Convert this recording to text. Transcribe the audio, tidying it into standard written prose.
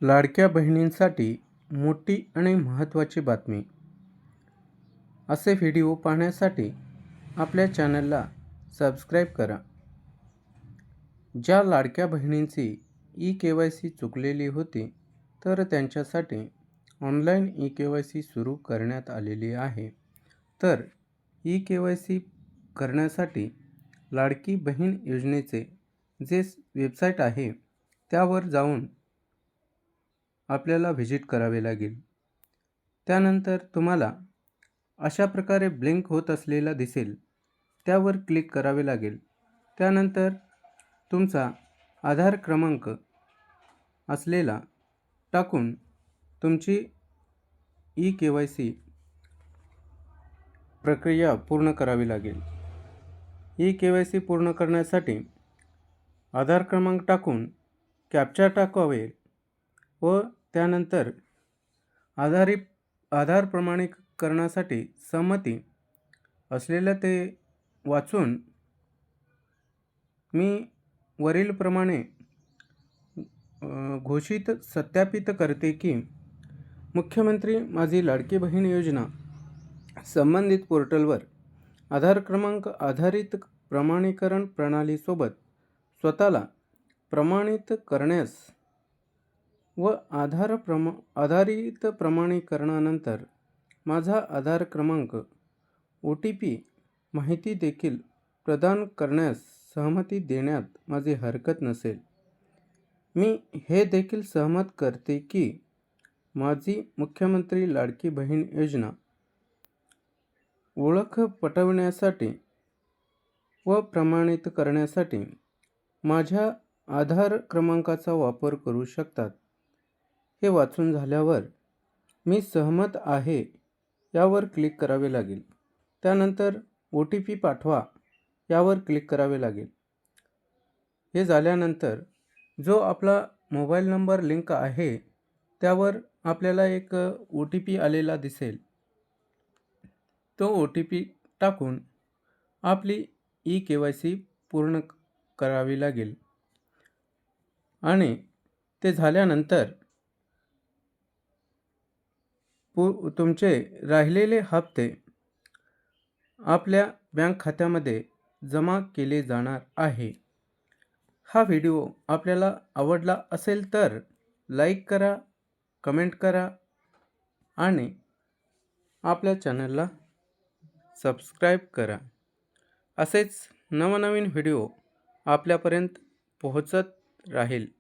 लाडक्या बहिणींसाठी मोठी आणि महत्त्वाची बातमी. असे व्हिडिओ पाहण्यासाठी आपल्या चॅनलला सबस्क्राईब करा. ज्या लाडक्या बहिणींची ई-के-वाय-सी चुकलेली होती, तर त्यांच्यासाठी ऑनलाईन ई-के-वाय-सी सुरू करण्यात आलेली आहे. तर ई-के-वाय-सी करण्यासाठी लाडकी बहीण योजनेचे जे वेबसाईट आहे, त्यावर जाऊन आपल्याला व्हिजिट करावे लागेल. त्यानंतर तुम्हाला अशा प्रकारे ब्लिंक होत असलेला दिसेल, त्यावर क्लिक करावे लागेल. त्यानंतर तुमचा आधार क्रमांक असलेला टाकून तुमची ई-के-वाय-सी प्रक्रिया पूर्ण करावी लागेल. ई-के-वाय-सी पूर्ण करण्यासाठी आधार क्रमांक टाकून कॅप्चा टाकावे व त्यानंतर आधार प्रमाणीकरणासाठी सहमती असलेलं ते वाचून मी वरीलप्रमाणे घोषित सत्यापित करते की मुख्यमंत्री माझी लाडकी बहीण योजना संबंधित पोर्टलवर आधार क्रमांक आधारित प्रमाणीकरण प्रणालीसोबत स्वतःला प्रमाणित करण्यास व आधारित प्रमाणीकरणानंतर माझा आधार क्रमांक OTP माहिती देखील प्रदान करण्यास सहमती देण्यात माझी हरकत नसेल. मी हे देखील सहमत करते की माझी मुख्यमंत्री लाडकी बहीण योजना ओळख पटवण्यासाठी व प्रमाणित करण्यासाठी माझ्या आधार क्रमांकाचा वापर करू शकतात. हे वाचून झाल्यावर मी सहमत आहे यावर क्लिक करावे लागेल. त्यानंतर OTP पाठवा यावर क्लिक करावे लागेल. हे झाल्यानंतर जो आपला मोबाईल नंबर लिंक आहे त्यावर आपल्याला एक OTP आलेला दिसेल. तो OTP टाकून आपली ई-के-वाय-सी पूर्ण करावी लागेल आणि ते झाल्यानंतर तुमचे राहिलेले हप्ते आपल्या बँक खात्यामध्ये जमा केले जाणार आहे. हा व्हिडिओ आपल्याला आवडला असेल तर लाईक करा, कमेंट करा आणि आपल्या चॅनलला सबस्क्राईब करा. असेच नवनवीन व्हिडिओ आपल्यापर्यंत पोहोचत राहील.